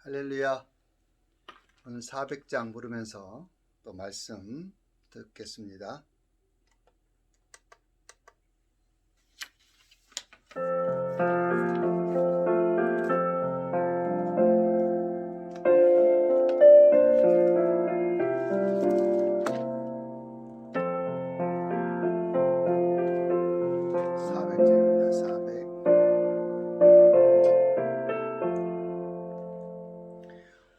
할렐루야. 오늘 400장 부르면서 또 말씀 듣겠습니다.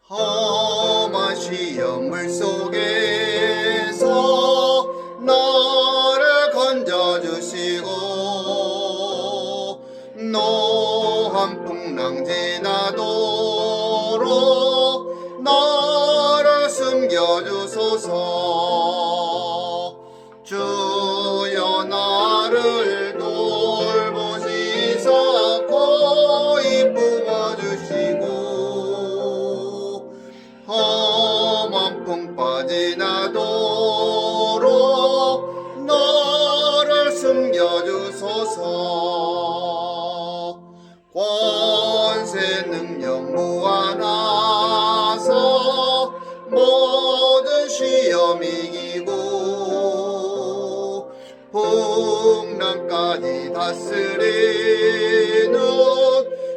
험한 시험물 속에서 나를 건져주시고 노한 풍랑 지나도록 나를 숨겨주소서. 주여 나를 돌보시사 고이 품어주시고 험한 풍파 지나도록 너를 숨겨주소서. 권세 능력 무한하사 모든 시험 이기고 풍랑까지 다스리는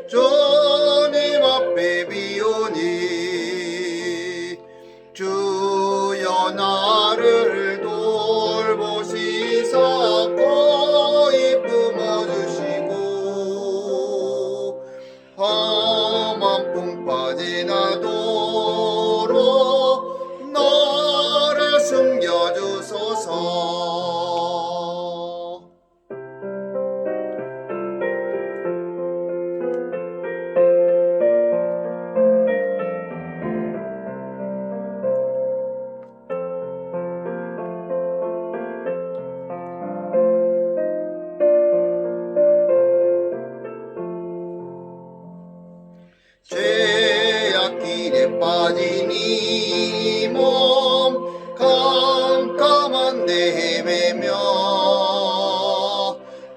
주님 앞에 비오니 주여 나를 돌보시사 고이 품어주시고 험한 풍파 지나도록 너를 숨겨주소서. 죄악길에 빠진 이 몸 캄캄한 데 헤매며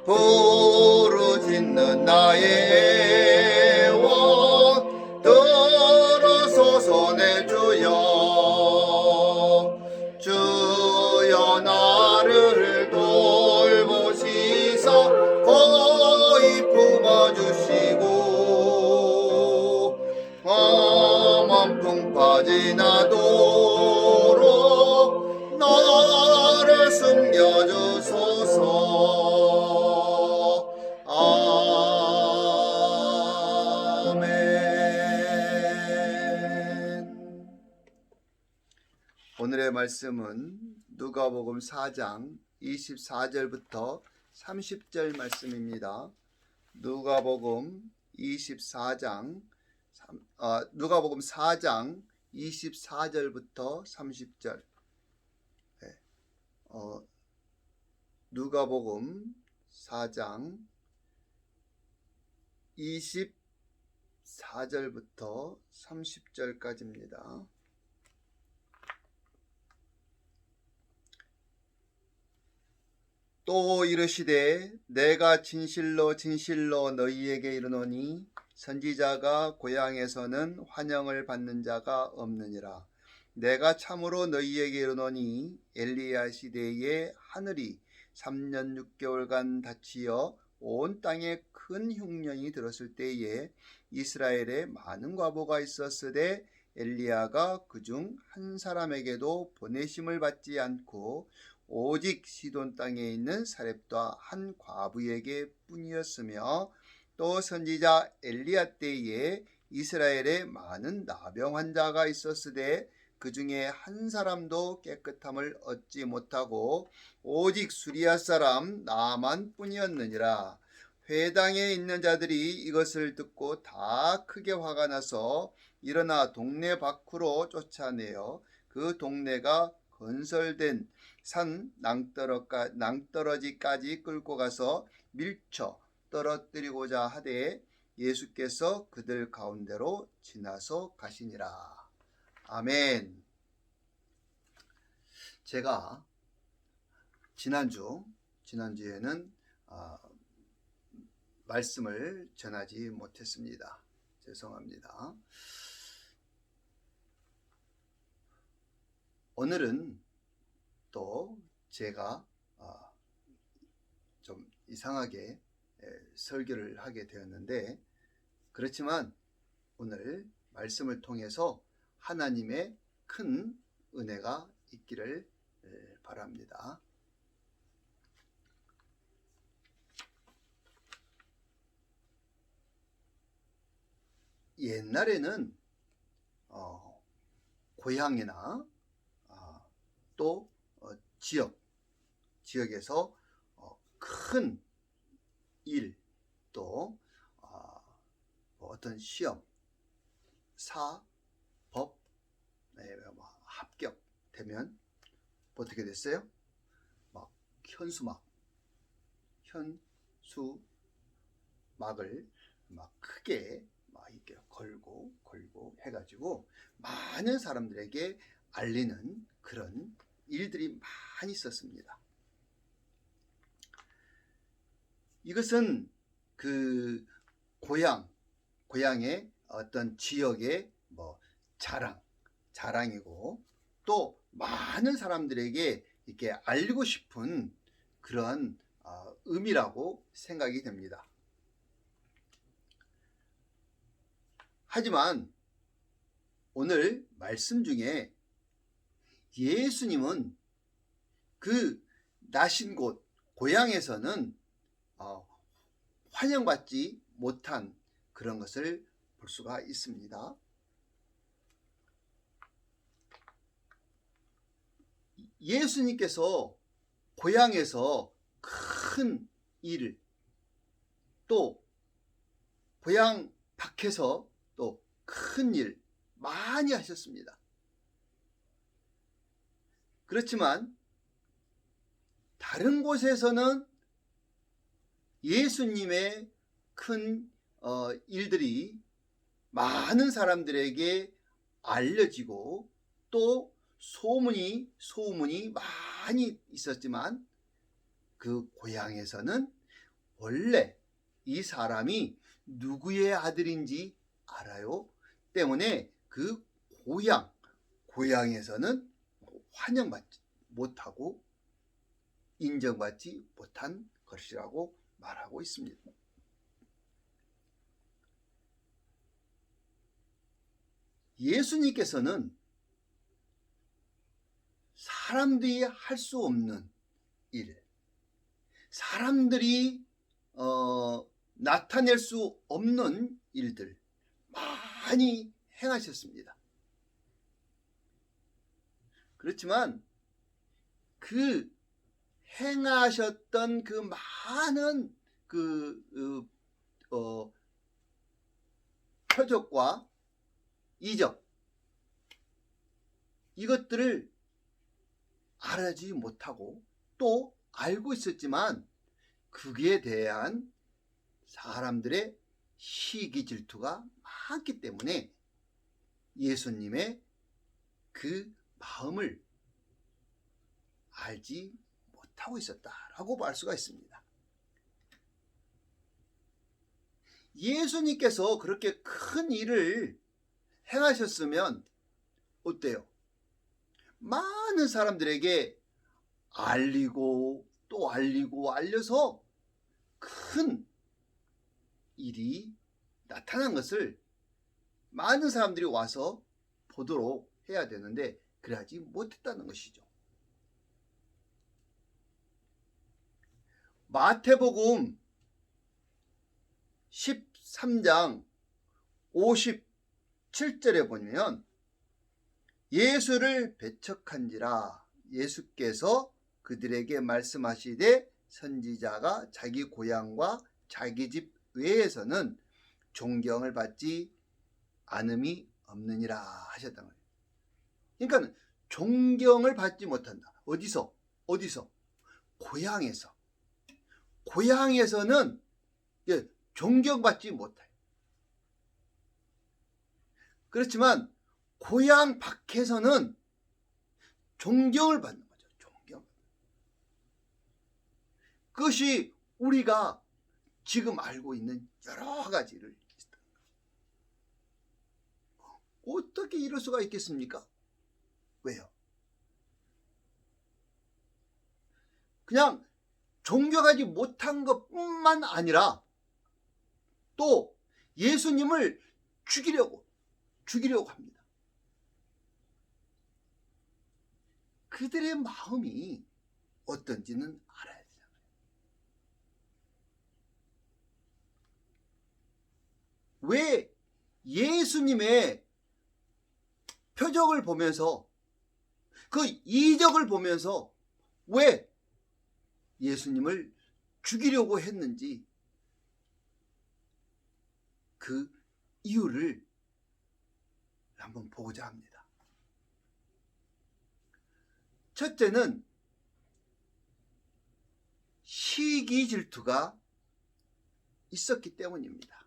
부르짖는 나의 애원 들으소서 내 주여. 주여 나를 돌보시사 고이 품어주시고 험한 풍파 지나도록 너를 숨겨주소서. 아멘. 오늘의 말씀은 누가복음 4장 24절부터 30절 말씀입니다. 누가복음 4장 24절부터 30절. 누가복음 4장 24절부터 30절까지입니다. 또 이르시되 내가 진실로 진실로 너희에게 이르노니 선지자가 고향에서는 환영을 받는 자가 없느니라. 내가 참으로 너희에게 이르노니 엘리야 시대에 하늘이 3년 6개월간 닫히어 온 땅에 큰 흉년이 들었을 때에 이스라엘에 많은 과부가 있었으되 엘리야가 그중 한 사람에게도 보내심을 받지 않고 오직 시돈 땅에 있는 사렙다 한 과부에게 뿐이었으며 또 선지자 엘리야 때에 이스라엘에 많은 나병 환자가 있었으되 그 중에 한 사람도 깨끗함을 얻지 못하고 오직 수리아 사람 나만 뿐이었느니라. 회당에 있는 자들이 이것을 듣고 다 크게 화가 나서 일어나 동네 밖으로 쫓아내어 그 동네가 건설된 산 낭떠러지까지 끌고 가서 밀쳐 떨어뜨리고자 하되 예수께서 그들 가운데로 지나서 가시니라. 아멘. 제가 지난주에는 말씀을 전하지 못했습니다. 죄송합니다. 오늘은 또 제가 좀 이상하게 설교를 하게 되었는데, 그렇지만 오늘 말씀을 통해서 하나님의 큰 은혜가 있기를 바랍니다. 옛날에는 고향이나 또 지역에서 큰 일, 또 어떤 시험, 법, 합격되면 어떻게 됐어요? 막 현수막을 막 크게 막 이렇게 걸고 해가지고 많은 사람들에게 알리는 그런 일들이 많이 있었습니다. 이것은 그 고향의 어떤 지역의 자랑이고, 또 많은 사람들에게 이렇게 알리고 싶은 그런 의미라고 생각이 됩니다. 하지만 오늘 말씀 중에 예수님은 그 나신 곳 고향에서는 환영받지 못한 그런 것을 볼 수가 있습니다. 예수님께서 고향에서 큰 일을, 또 고향 밖에서 또 큰 일 많이 하셨습니다. 그렇지만 다른 곳에서는 예수님의 큰 일들이 많은 사람들에게 알려지고, 또 소문이 많이 있었지만, 그 고향에서는 원래 이 사람이 누구의 아들인지 알아요. 때문에 그 고향에서는 환영받지 못하고 인정받지 못한 것이라고 말하고 있습니다. 예수님께서는 사람들이 할 수 없는 일, 사람들이 나타낼 수 없는 일들 많이 행하셨습니다. 그렇지만 그 행하셨던 그 많은 표적과 이적, 이것들을 알지 못하고, 또 알고 있었지만 그에 대한 사람들의 시기 질투가 많기 때문에 예수님의 그 마음을 알지 못하고 있었다라고 말 수가 있습니다. 예수님께서 그렇게 큰 일을 행하셨으면 어때요? 많은 사람들에게 알리고 또 알려서 큰 일이 나타난 것을 많은 사람들이 와서 보도록 해야 되는데, 그러지 못했다는 것이죠. 마태복음 13장 57절에 보면, 예수를 배척한지라 예수께서 그들에게 말씀하시되, 선지자가 자기 고향과 자기 집 외에서는 존경을 받지 않음이 없느니라 하셨단 말이에요. 그러니까 존경을 받지 못한다. 어디서? 고향에서는 존경받지 못해요. 그렇지만 고향 밖에서는 존경을 받는 거죠. 그것이 우리가 지금 알고 있는 여러 가지를 어떻게 이럴 수가 있겠습니까? 왜요? 그냥 존경하지 못한 것뿐만 아니라 또 예수님을 죽이려고 합니다. 그들의 마음이 어떤지는 알아야 되잖아요. 왜 예수님의 표적을 보면서, 그 이적을 보면서 왜 예수님을 죽이려고 했는지 그 이유를 한번 보고자 합니다. 첫째는 시기 질투가 있었기 때문입니다.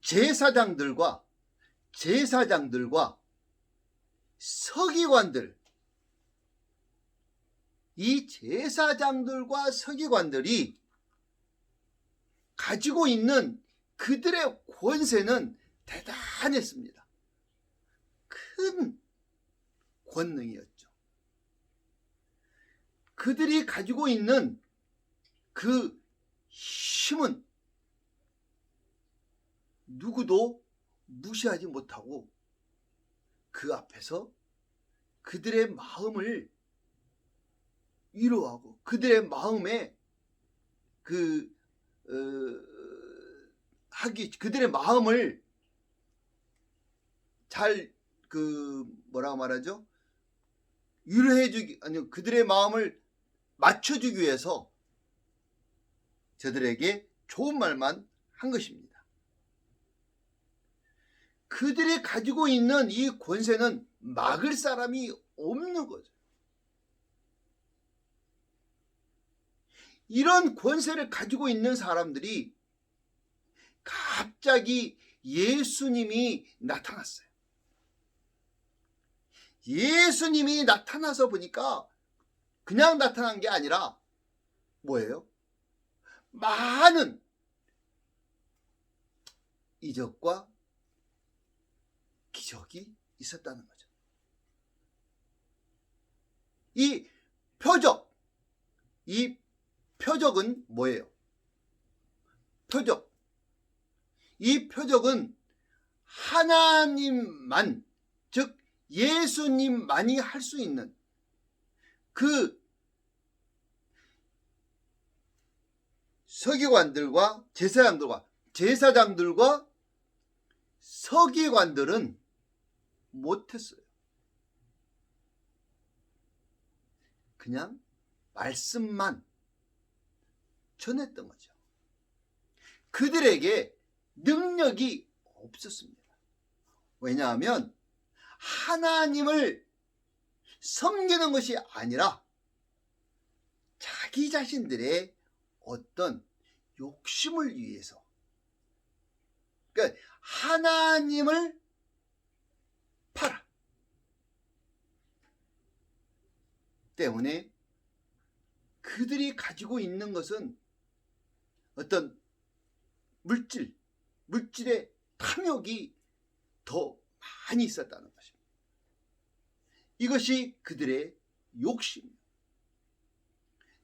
제사장들과 서기관들, 이 제사장들과 서기관들이 가지고 있는 그들의 권세는 대단했습니다. 큰 권능이었죠. 그들이 가지고 있는 그 힘은 누구도 무시하지 못하고 그 앞에서 그들의 마음을 위로하고 그들의 마음에 그들의 마음을 잘 뭐라고 말하죠? 위로해주기, 아니 그들의 마음을 맞춰주기 위해서 저들에게 좋은 말만 한 것입니다. 그들이 가지고 있는 이 권세는 막을 사람이 없는 거죠. 이런 권세를 가지고 있는 사람들이 갑자기 예수님이 나타났어요. 예수님이 나타나서 보니까 그냥 나타난 게 아니라 뭐예요? 많은 이적과 기적이 있었다는 거죠. 이 표적은 뭐예요? 이 표적은 하나님만, 즉 예수님만이 할 수 있는 그 서기관들과 제사장들과 서기관들은 못했어요. 그냥 말씀만 전했던 거죠. 그들에게 능력이 없었습니다. 왜냐하면 하나님을 섬기는 것이 아니라 자기 자신들의 어떤 욕심을 위해서, 그러니까 하나님을 팔아 때문에 그들이 가지고 있는 것은 어떤 물질의 탐욕이 더 많이 있었다는 것입니다. 이것이 그들의 욕심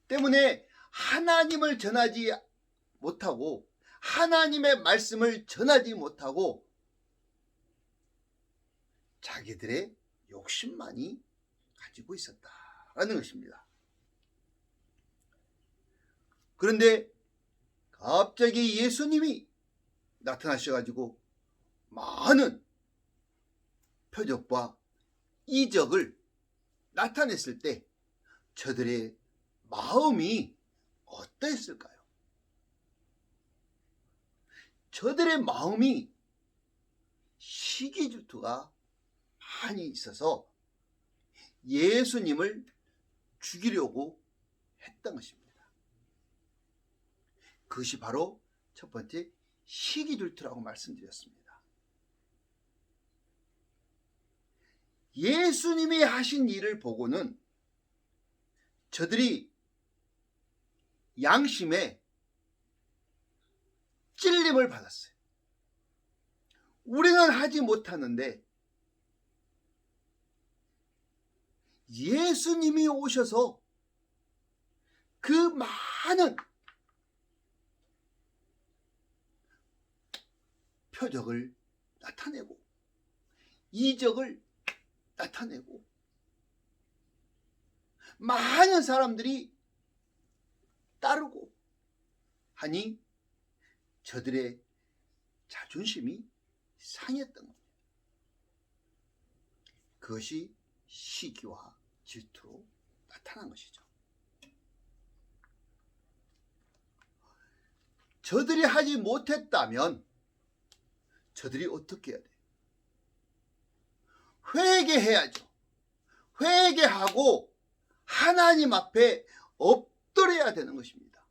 때문에 하나님을 전하지 못하고 하나님의 말씀을 전하지 못하고 자기들의 욕심만이 가지고 있었다라는 것입니다. 그런데 갑자기 예수님이 나타나셔가지고 많은 표적과 이적을 나타냈을 때 저들의 마음이 어떠했을까요? 저들의 마음이 시기질투가 많이 있어서 예수님을 죽이려고 했던 것입니다. 그것이 바로 첫 번째 시기질투라고 말씀드렸습니다. 예수님이 하신 일을 보고는 저들이 양심에 찔림을 받았어요. 우리는 하지 못하는데 예수님이 오셔서 그 많은 표적을 나타내고 이적을 나타내고 많은 사람들이 따르고 하니 저들의 자존심이 상했던 겁니다. 그것이 시기와 질투로 나타난 것이죠. 저들이 하지 못했다면 저들이 어떻게 해야 돼요? 회개해야죠. 회개하고 하나님 앞에 엎드려야 되는 것입니다.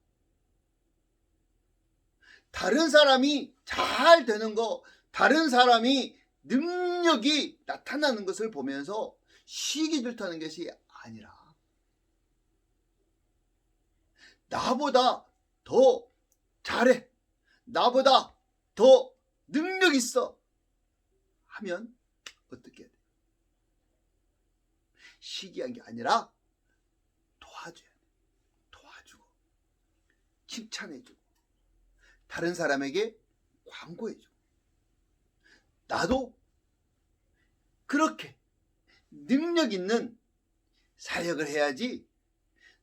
다른 사람이 잘 되는 거, 다른 사람이 능력이 나타나는 것을 보면서 시기 질투하는 것이 아니라 나보다 더 잘해, 나보다 더 능력 있어 하면 어떻게 해야 돼? 시기한 게 아니라 도와줘야 돼. 도와주고 칭찬해주고 다른 사람에게 광고해주고 나도 그렇게 능력 있는 사역을 해야지,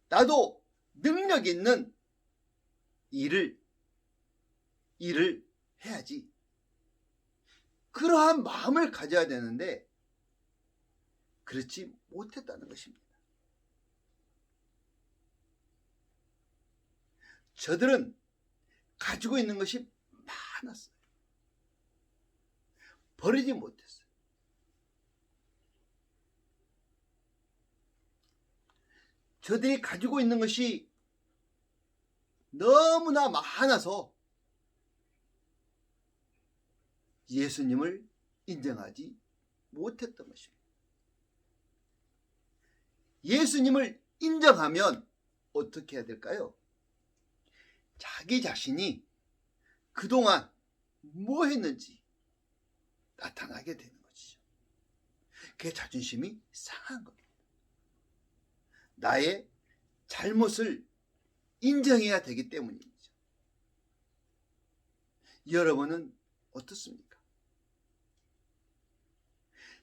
나도 능력 있는 일을 해야지, 그러한 마음을 가져야 되는데 그렇지 못했다는 것입니다. 저들은 가지고 있는 것이 많았어요. 버리지 못했어요. 저들이 가지고 있는 것이 너무나 많아서 예수님을 인정하지 못했던 것입니다. 예수님을 인정하면 어떻게 해야 될까요? 자기 자신이 그동안 뭐 했는지 나타나게 되는 것이죠. 그게 자존심이 상한 겁니다. 나의 잘못을 인정해야 되기 때문입니다. 여러분은 어떻습니까?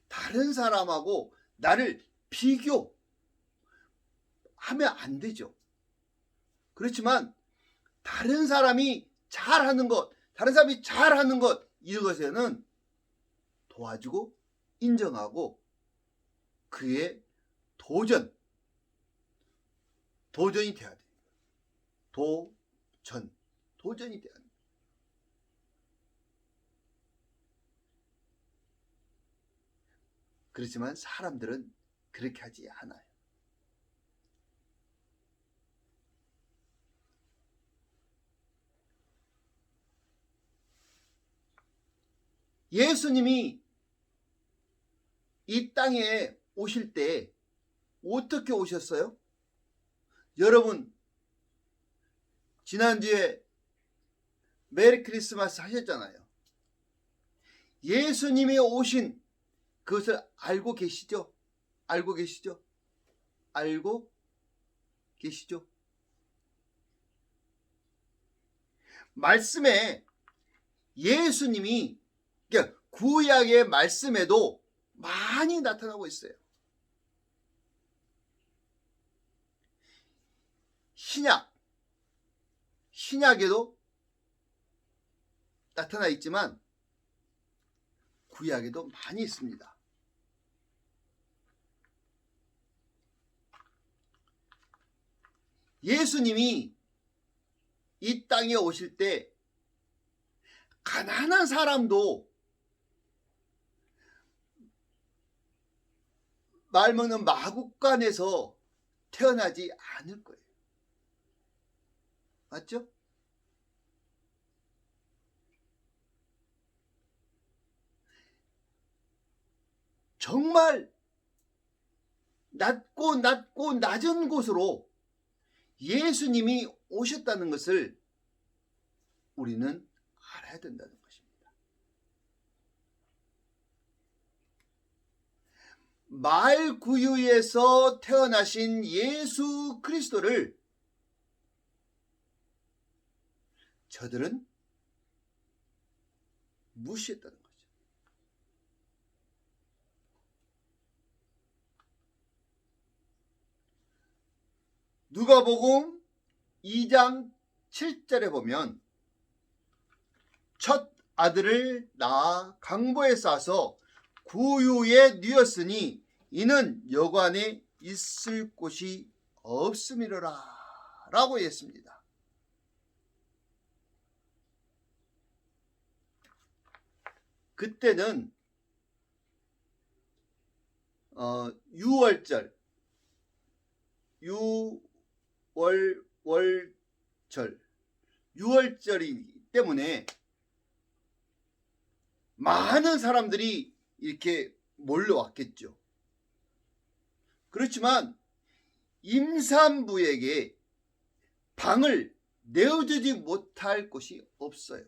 다른 사람하고 나를 비교하면 안 되죠. 그렇지만 다른 사람이 잘하는 것, 이것에는 도와주고 인정하고 그의 도전이 돼야 돼요. 도전이 돼야 돼요. 그렇지만 사람들은 그렇게 하지 않아요. 예수님이 이 땅에 오실 때 어떻게 오셨어요? 여러분 지난주에 메리 크리스마스 하셨잖아요. 예수님이 오신 그것을 알고 계시죠? 알고 계시죠? 알고 계시죠? 말씀에 예수님이, 그러니까 구약의 말씀에도 많이 나타나고 있어요. 신약에도 나타나 있지만 구약에도 많이 있습니다. 예수님이 이 땅에 오실 때 가난한 사람도 말 먹는 마구간에서 태어나지 않을 거예요. 맞죠? 정말 낮고 낮은 곳으로 예수님이 오셨다는 것을 우리는 알아야 된다는 것입니다. 말구유에서 태어나신 예수 그리스도를 저들은 무시했다는 거죠. 누가복음 2장 7절에 보면 첫 아들을 낳아 강보에 싸서 구유에 뉘었으니 이는 여관에 있을 곳이 없음이로라 라고 했습니다. 그때는 유월절, 유월절이기 때문에 많은 사람들이 이렇게 몰려왔겠죠. 그렇지만 임산부에게 방을 내어주지 못할 곳이 없어요.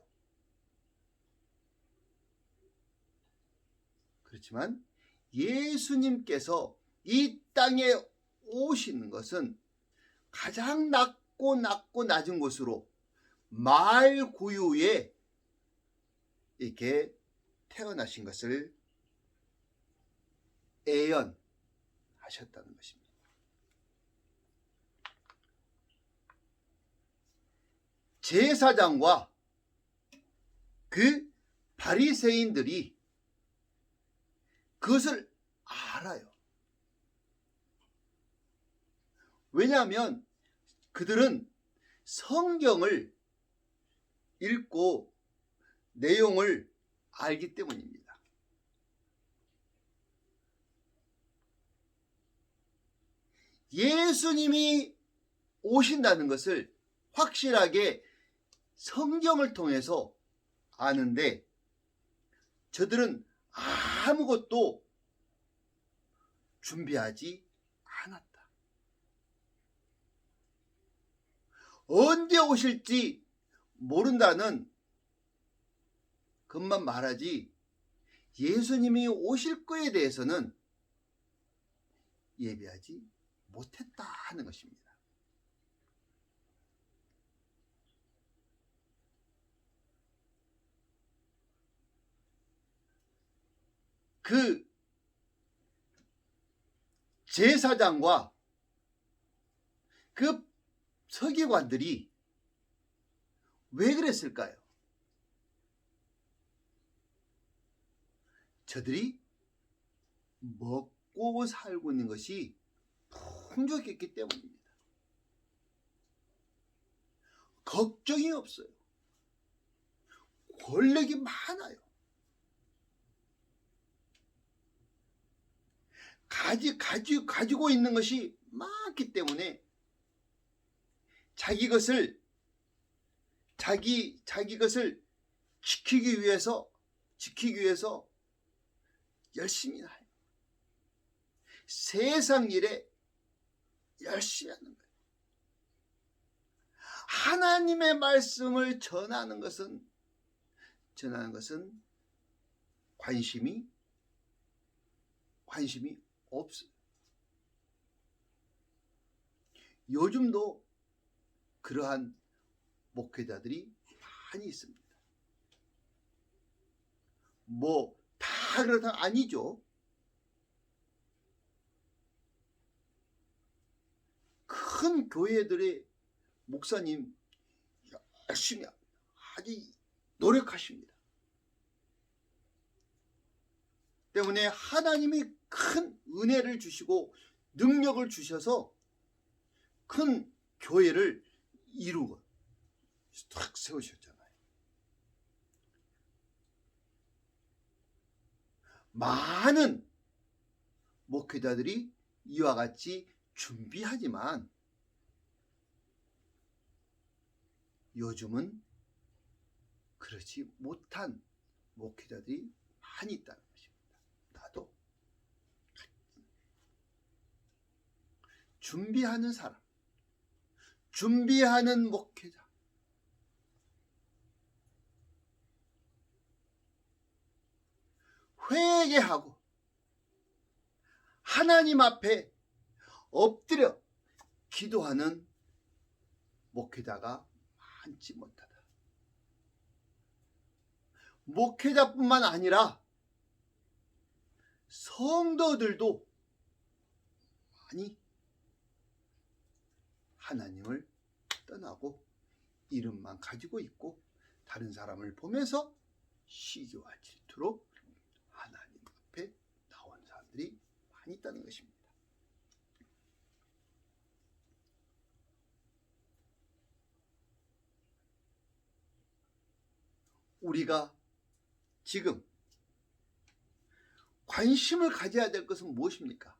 그렇지만 예수님께서 이 땅에 오시는 것은 가장 낮고 낮은 곳으로 말구유에 이렇게 태어나신 것을 예언하셨다는 것입니다. 제사장과 그 바리새인들이 그것을 알아요. 왜냐하면 그들은 성경을 읽고 내용을 알기 때문입니다. 예수님이 오신다는 것을 확실하게 성경을 통해서 아는데 저들은 아무것도 준비하지 않았다. 언제 오실지 모른다는 것만 말하지 예수님이 오실 거에 대해서는 예비하지 못했다 하는 것입니다. 그 제사장과 그 서기관들이 왜 그랬을까요? 저들이 먹고 살고 있는 것이 풍족했기 때문입니다. 걱정이 없어요. 권력이 많아요. 가지고 있는 것이 많기 때문에 자기 것을 지키기 위해서 열심히 해요. 세상 일에 열심히 하는 거예요. 하나님의 말씀을 전하는 것은 관심이 없어요. 요즘도 그러한 목회자들이 많이 있습니다. 뭐 다 그러다 아니죠. 큰 교회들의 목사님 열심히 아주 노력하십니다. 때문에 하나님이 큰 은혜를 주시고 능력을 주셔서 큰 교회를 이루고 탁 세우셨잖아요. 많은 목회자들이 이와 같이 준비하지만 요즘은 그렇지 못한 목회자들이 많이 있다는 것입니다. 나도 준비하는 사람, 준비하는 목회자, 회개하고 하나님 앞에 엎드려 기도하는 목회자가 많지 못하다. 목회자뿐만 아니라 성도들도 많이 하나님을 떠나고 이름만 가지고 있고 다른 사람을 보면서 시기와 질투로 하나님 앞에 나온 사람들이 많이 있다는 것입니다. 우리가 지금 관심을 가져야 될 것은 무엇입니까?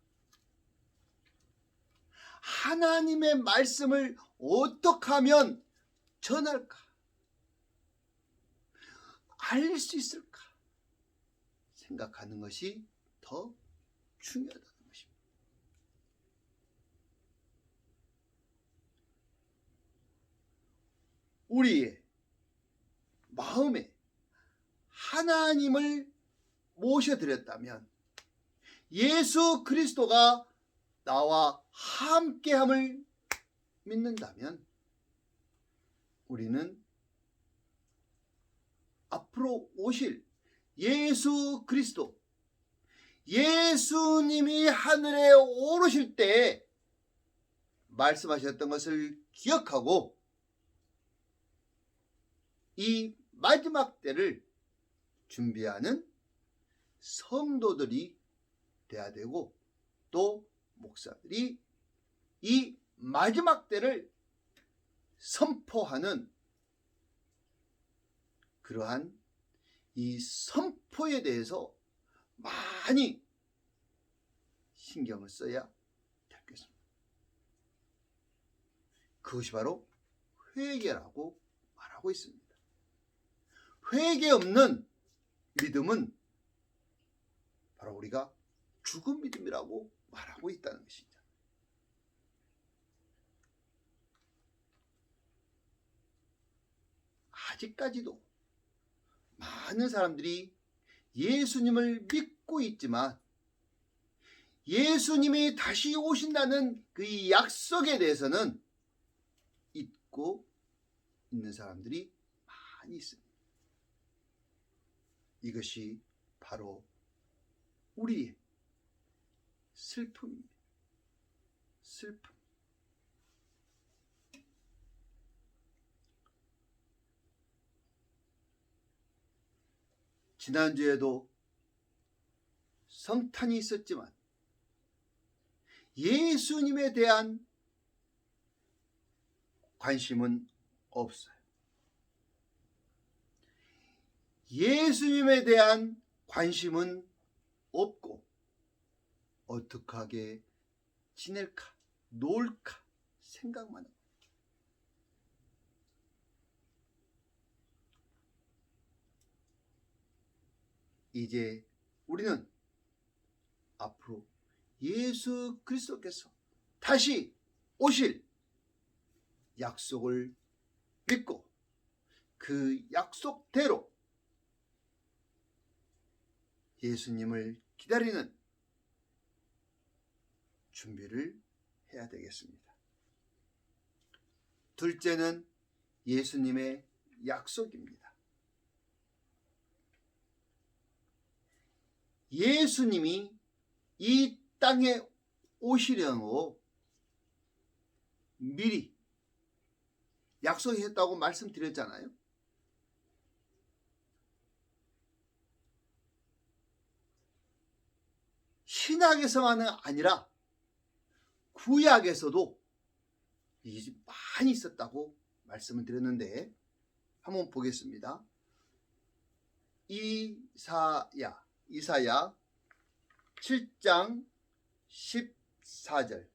하나님의 말씀을 어떻게 하면 전할까? 알릴 수 있을까? 생각하는 것이 더 중요하다는 것입니다. 우리의 마음에 하나님을 모셔드렸다면, 예수 그리스도가 나와 함께함을 믿는다면, 우리는 앞으로 오실 예수 그리스도, 예수님이 하늘에 오르실 때 말씀하셨던 것을 기억하고 이 마지막 때를 준비하는 성도들이 돼야 되고, 또 목사들이 이 마지막 때를 선포하는 그러한 이 선포에 대해서 많이 신경을 써야 되겠습니다. 그것이 바로 회개라고 말하고 있습니다. 회개 없는 믿음은 바로 우리가 죽은 믿음이라고 말하고 있다는 것이죠. 아직까지도 많은 사람들이 예수님을 믿고 있지만 예수님이 다시 오신다는 그 약속에 대해서는 잊고 있는 사람들이 많이 있습니다. 이것이 바로 우리의 슬픔입니다. 슬픔. 지난주에도 성탄이 있었지만 예수님에 대한 관심은 없어요. 예수님에 대한 관심은 없고 어떻게 하게 지낼까, 놀까 생각만 하고, 이제 우리는 앞으로 예수 그리스도께서 다시 오실 약속을 믿고 그 약속대로 예수님을 기다리는 준비를 해야 되겠습니다. 둘째는 예수님의 약속입니다. 예수님이 이 땅에 오시려고 미리 약속했다고 말씀드렸잖아요. 신약에서만은 아니라 구약에서도 이게 많이 있었다고 말씀을 드렸는데 한번 보겠습니다. 이사야 7장 14절.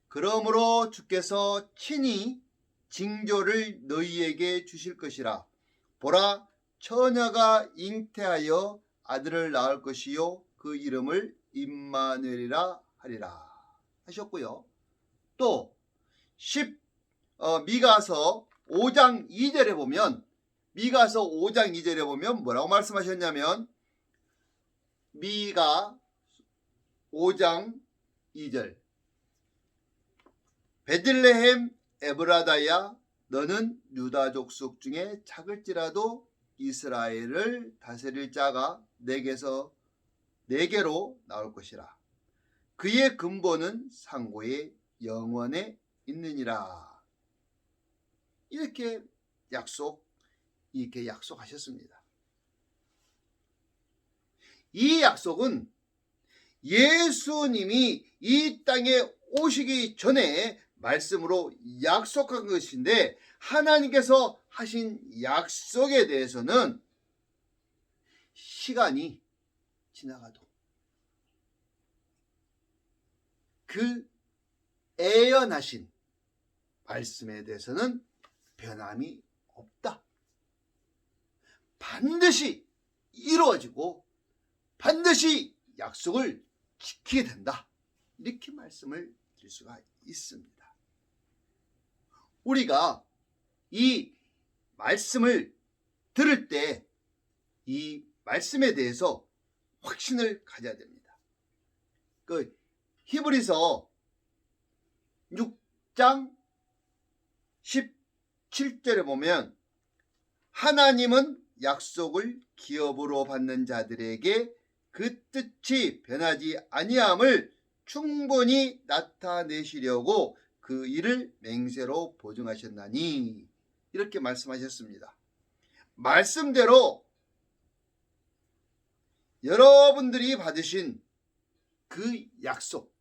그러므로 주께서 친히 징조를 너희에게 주실 것이라. 보라, 처녀가 잉태하여 아들을 낳을 것이요 그 이름을 임마누엘이라 하리라 하셨고요. 또 미가서 5장 2절에 보면, 미가서 5장 2절에 보면 뭐라고 말씀하셨냐면, 미가 5장 2절 베들레헴 에브라다야 너는 유다 족속 중에 작을지라도 이스라엘을 다스릴 자가 내게로 나올 것이라. 그의 근본은 상고의 영원에 있느니라. 이렇게 약속하셨습니다. 이 약속은 예수님이 이 땅에 오시기 전에 말씀으로 약속한 것인데, 하나님께서 하신 약속에 대해서는 시간이 지나가도 그 애연하신 말씀에 대해서는 변함이 없다. 반드시 이루어지고 반드시 약속을 지키게 된다. 이렇게 말씀을 드릴 수가 있습니다. 우리가 이 말씀을 들을 때 이 말씀에 대해서 확신을 가져야 됩니다. 그 히브리서 6장 17절에 보면 하나님은 약속을 기업으로 받는 자들에게 그 뜻이 변하지 아니함을 충분히 나타내시려고 그 일을 맹세로 보증하셨나니, 이렇게 말씀하셨습니다. 말씀대로 여러분들이 받으신 그 약속,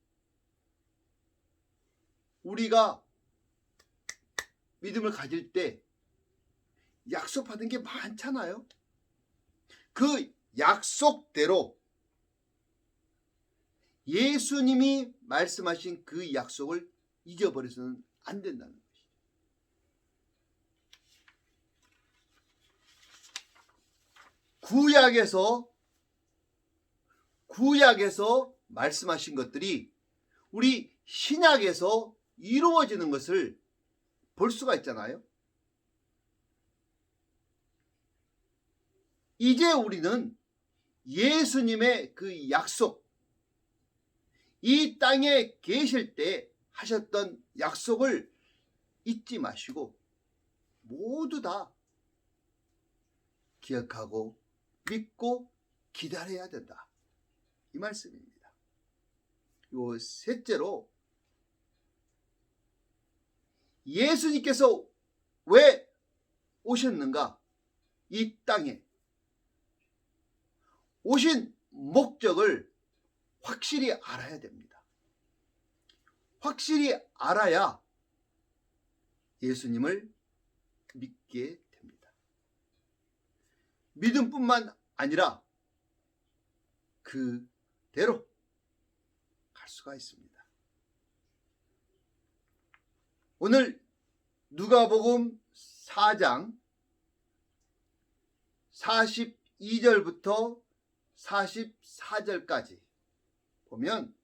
우리가 믿음을 가질 때 약속받은 게 많잖아요. 그 약속대로 예수님이 말씀하신 그 약속을 잊어버려서는 안 된다는 것이죠. 구약에서 말씀하신 것들이 우리 신약에서 이루어지는 것을 볼 수가 있잖아요. 이제 우리는 예수님의 그 약속, 이 땅에 계실 때 하셨던 약속을 잊지 마시고 모두 다 기억하고 믿고 기다려야 된다. 이 말씀입니다. 요 셋째로, 예수님께서 왜 오셨는가? 이 땅에 오신 목적을 확실히 알아야 됩니다. 확실히 알아야 예수님을 믿게 됩니다. 믿음뿐만 아니라 그대로 갈 수가 있습니다. 오늘 누가복음 4장 42절부터 44절까지 보면,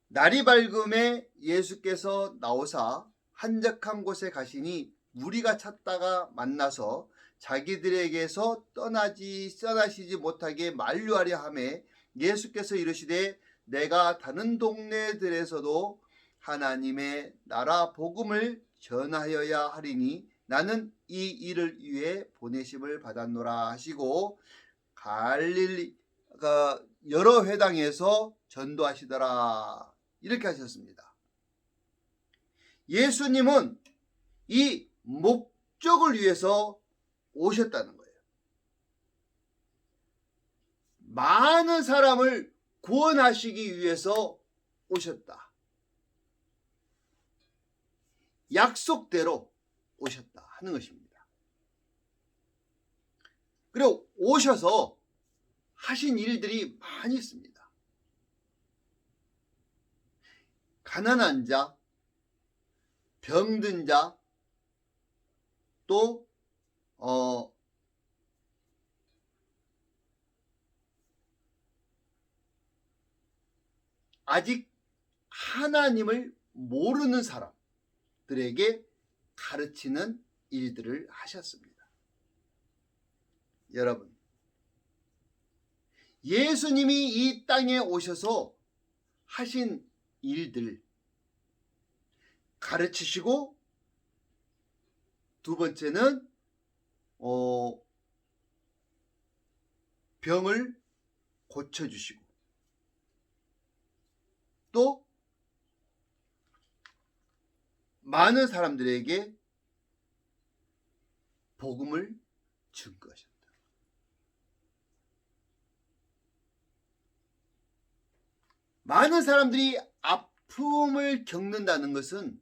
날이 밝음에 예수께서 나오사 한적한 곳에 가시니 무리가 찾다가 만나서 자기들에게서 떠나시지 못하게 만류하려 하매, 예수께서 이르시되 내가 다른 동네들에서도 하나님의 나라 복음을 전하여야 하리니 나는 이 일을 위해 보내심을 받았노라 하시고, 갈릴리가 여러 회당에서 전도하시더라. 이렇게 하셨습니다. 예수님은 이 목적을 위해서 오셨다는 거예요. 많은 사람을 구원하시기 위해서 오셨다. 약속대로 오셨다 하는 것입니다. 그리고 오셔서 하신 일들이 많이 있습니다. 가난한 자, 병든 자, 또 아직 하나님을 모르는 사람들에게 가르치는 일들을 하셨습니다. 여러분, 예수님이 이 땅에 오셔서 하신 일들 가르치시고, 두 번째는 병을 고쳐주시고, 또 많은 사람들에게 복음을 증거하셨다. 많은 사람들이 아픔을 겪는다는 것은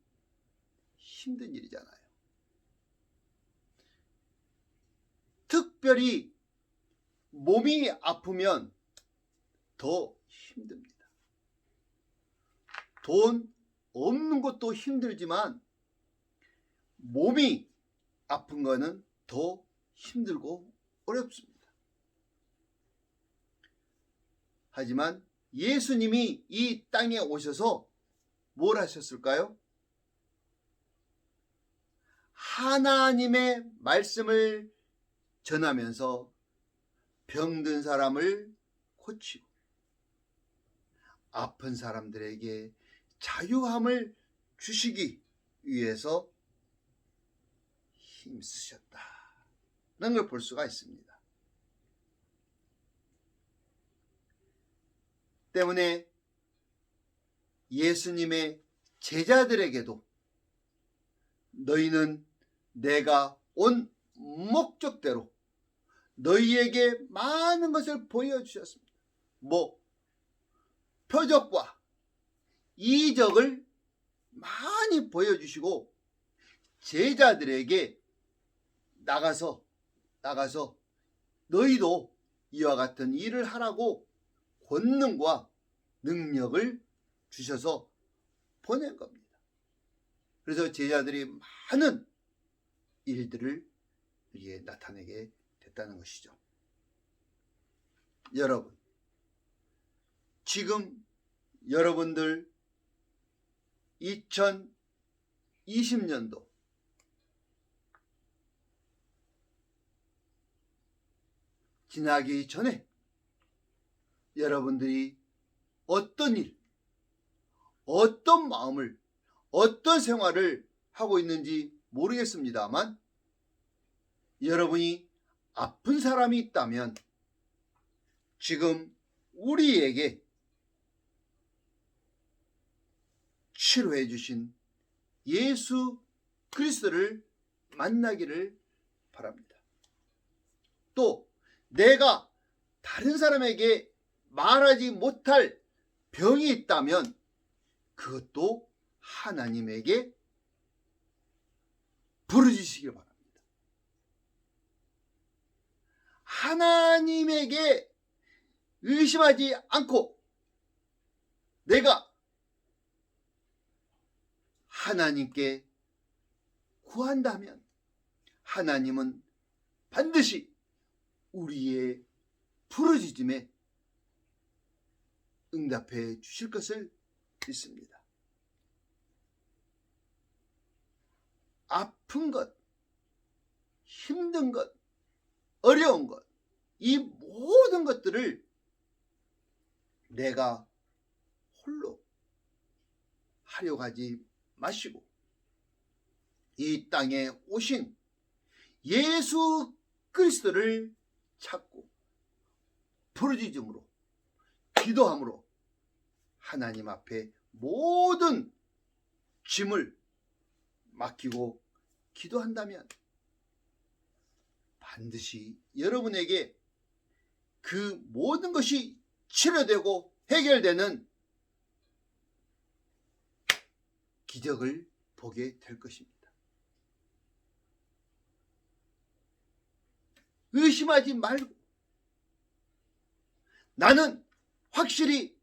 힘든 일이잖아요. 특별히 몸이 아프면 더 힘듭니다. 돈 없는 것도 힘들지만 몸이 아픈 거는 더 힘들고 어렵습니다. 하지만 예수님이 이 땅에 오셔서 뭘 하셨을까요? 하나님의 말씀을 전하면서 병든 사람을 고치고 아픈 사람들에게 자유함을 주시기 위해서 힘쓰셨다는 걸 볼 수가 있습니다. 때문에 예수님의 제자들에게도 너희는 내가 온 목적대로 너희에게 많은 것을 보여주셨습니다. 표적과 이적을 많이 보여주시고 제자들에게 나가서 너희도 이와 같은 일을 하라고 권능과 능력을 주셔서 보낸 겁니다. 그래서 제자들이 많은 일들을 여기에 나타내게 됐다는 것이죠. 여러분, 지금 여러분들 2020년도 지나기 전에 여러분들이 어떤 일, 어떤 마음을, 어떤 생활을 하고 있는지 모르겠습니다만 여러분이 아픈 사람이 있다면 지금 우리에게 치료해 주신 예수 그리스도를 만나기를 바랍니다. 또 내가 다른 사람에게 말하지 못할 병이 있다면 그것도 하나님에게 부르짖으시길 바랍니다. 하나님에게 의심하지 않고 내가 하나님께 구한다면 하나님은 반드시 우리의 부르짖음에 응답해 주실 것을 믿습니다. 아픈 것, 힘든 것, 어려운 것, 이 모든 것들을 내가 홀로 하려고 하지 마시고 이 땅에 오신 예수 그리스도를 찾고 부르짖음으로 기도함으로 하나님 앞에 모든 짐을 맡기고 기도한다면 반드시 여러분에게 그 모든 것이 치료되고 해결되는 기적을 보게 될 것입니다. 의심하지 말고 나는 확실히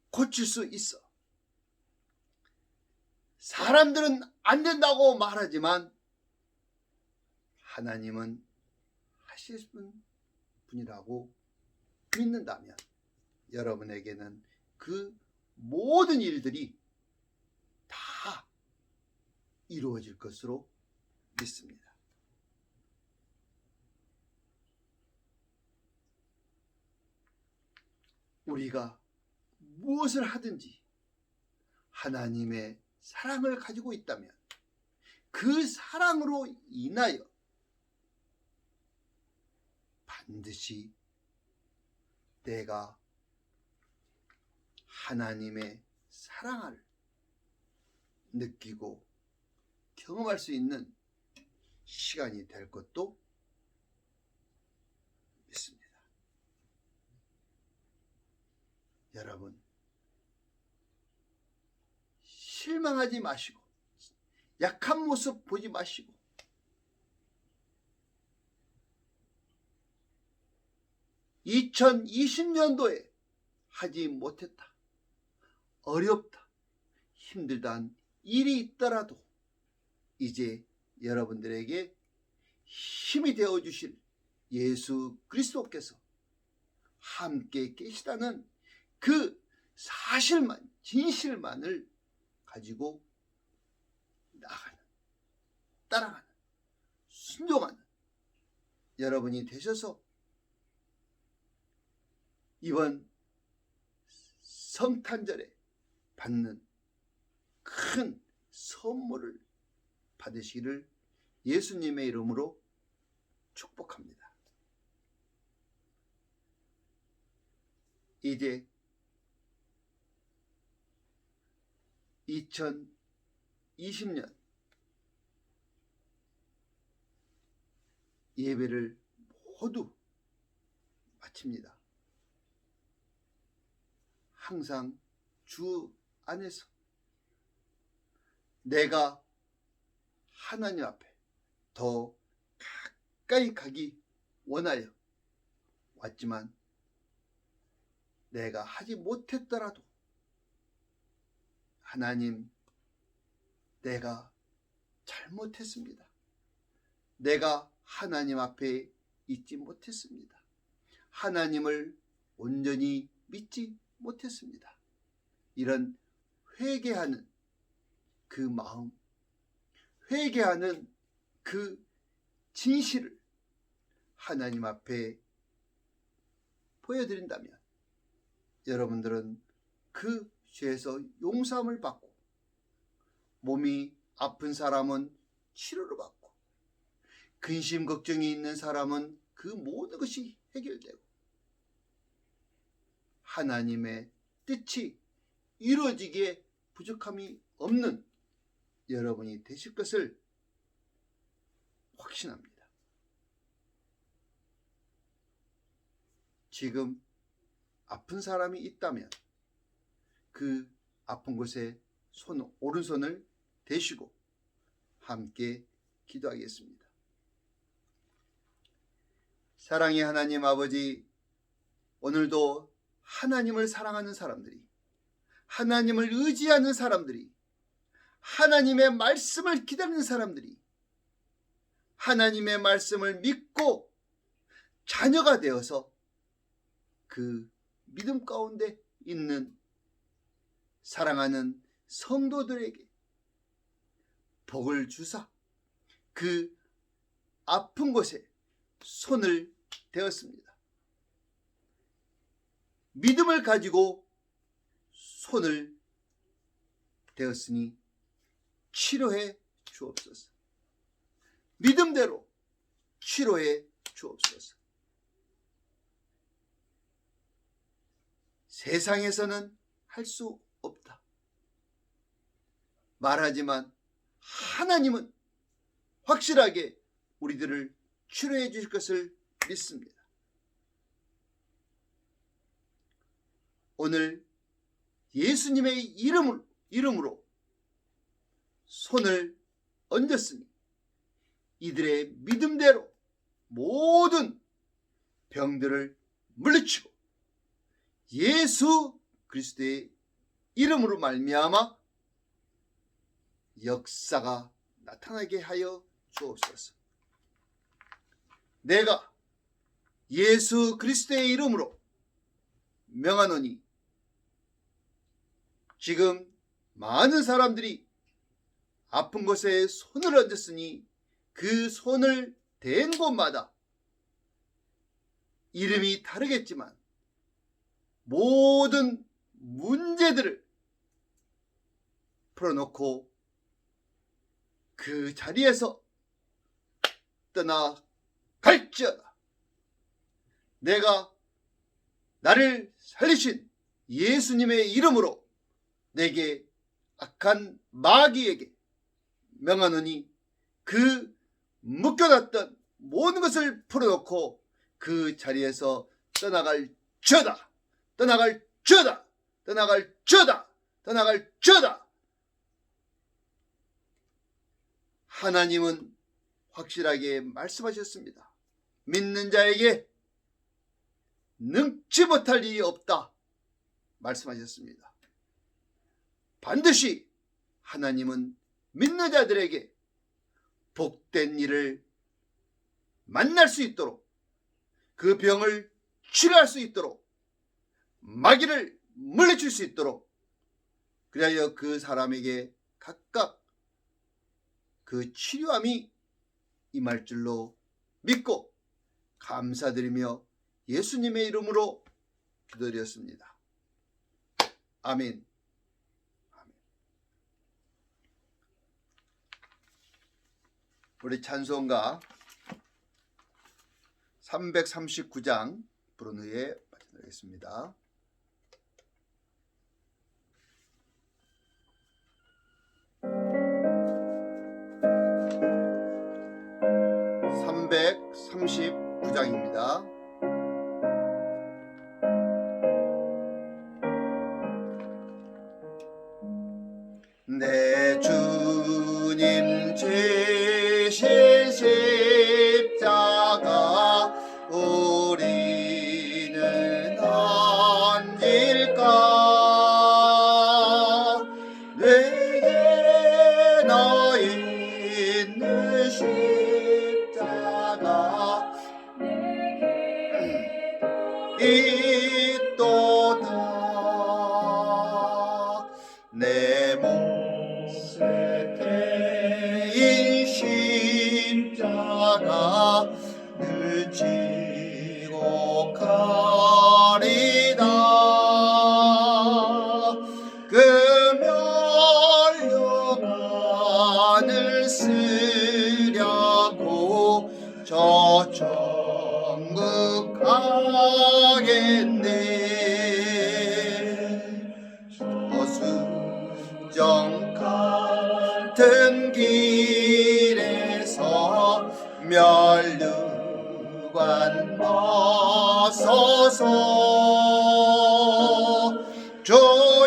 고칠 수 있어. 사람들은 안 된다고 말하지만 하나님은 하실 분이라고 믿는다면 여러분에게는 그 모든 일들이 다 이루어질 것으로 믿습니다. 우리가 무엇을 하든지 하나님의 사랑을 가지고 있다면 그 사랑으로 인하여 반드시 내가 하나님의 사랑을 느끼고 경험할 수 있는 시간이 될 것도 믿습니다. 여러분, 실망하지 마시고 약한 모습 보지 마시고 (2020년도에) 하지 못했다, 어렵다, 힘들다는 일이 있더라도 이제 여러분들에게 힘이 되어 주실 예수 그리스도께서 함께 계시다는 그 사실만, 진실만을 가지고 나가는, 따라가는, 순종하는 여러분이 되셔서 이번 성탄절에 받는 큰 선물을 받으시기를 예수님의 이름으로 축복합니다. 이제 2020년 예배를 모두 마칩니다. 항상 주 안에서 내가 하나님 앞에 더 가까이 가기 원하여 왔지만 내가 하지 못했더라도 하나님, 내가 잘못했습니다. 내가 하나님 앞에 있지 못했습니다. 하나님을 온전히 믿지 못했습니다. 이런 회개하는 그 마음, 회개하는 그 진실을 하나님 앞에 보여드린다면 여러분들은 그 죄에서 용서함을 받고, 몸이 아픈 사람은 치료를 받고, 근심 걱정이 있는 사람은 그 모든 것이 해결되고 하나님의 뜻이 이루어지기에 부족함이 없는 여러분이 되실 것을 확신합니다. 지금 아픈 사람이 있다면 그 아픈 곳에 오른손을 대시고 함께 기도하겠습니다. 사랑의 하나님 아버지, 오늘도 하나님을 사랑하는 사람들이, 하나님을 의지하는 사람들이, 하나님의 말씀을 기다리는 사람들이, 하나님의 말씀을 믿고 자녀가 되어서 그 믿음 가운데 있는 사랑하는 성도들에게 복을 주사 그 아픈 곳에 손을 대었습니다. 믿음을 가지고 손을 대었으니 치료해 주옵소서. 믿음대로 치료해 주옵소서. 세상에서는 할 수 없다 말하지만 하나님은 확실하게 우리들을 치료해 주실 것을 믿습니다. 오늘 예수님의 이름으로 손을 얹었으니 이들의 믿음대로 모든 병들을 물리치고 예수 그리스도의 이름으로 말미암아 역사가 나타나게 하여 주옵소서. 내가 예수 그리스도의 이름으로 명하노니 지금 많은 사람들이 아픈 곳에 손을 얹었으니 그 손을 댄 곳마다 이름이 다르겠지만 모든 문제들을 풀어놓고 그 자리에서 떠나갈지어다. 내가 나를 살리신 예수님의 이름으로 내게 악한 마귀에게 명하노니 그 묶여놨던 모든 것을 풀어놓고 그 자리에서 떠나갈지어다. 떠나갈지어다. 떠나갈지어다. 떠나갈지어다. 하나님은 확실하게 말씀하셨습니다. 믿는 자에게 능치 못할 일이 없다 말씀하셨습니다. 반드시 하나님은 믿는 자들에게 복된 일을 만날 수 있도록, 그 병을 치료할 수 있도록, 마귀를 물리칠 수 있도록, 그리하여 그 사람에게 각각 그 치료함이 임할 줄로 믿고 감사드리며 예수님의 이름으로 기도드렸습니다. 아멘. 우리 찬송가 339장 부른 후에 말씀드리겠습니다. (339장입니다) 내 주님 지신 십자가 우리는 안길까? 내게 나 있는 십자가 있도다. 내 몫에 대인 십자가 늘 지고 가리다. 그 멸류관을 쓰려고 저 천국 가겠네. 저수정 같은 길에서 멸류관 벗어서 주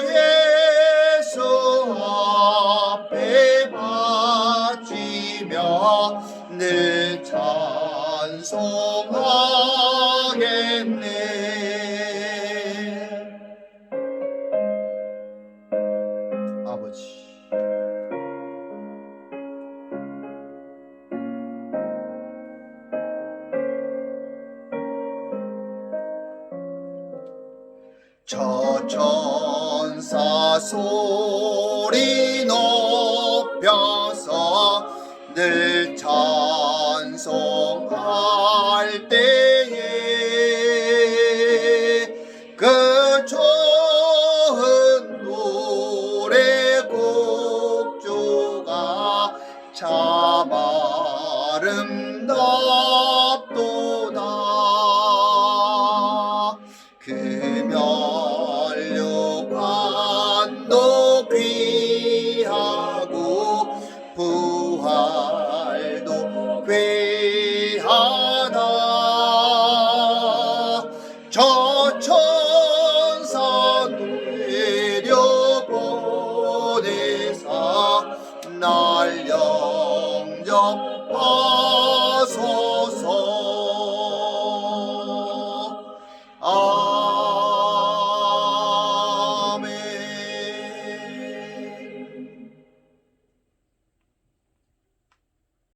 예수 앞에 바치며 늘 찬송하겠네. 아버지, 저 천사 소리 높여서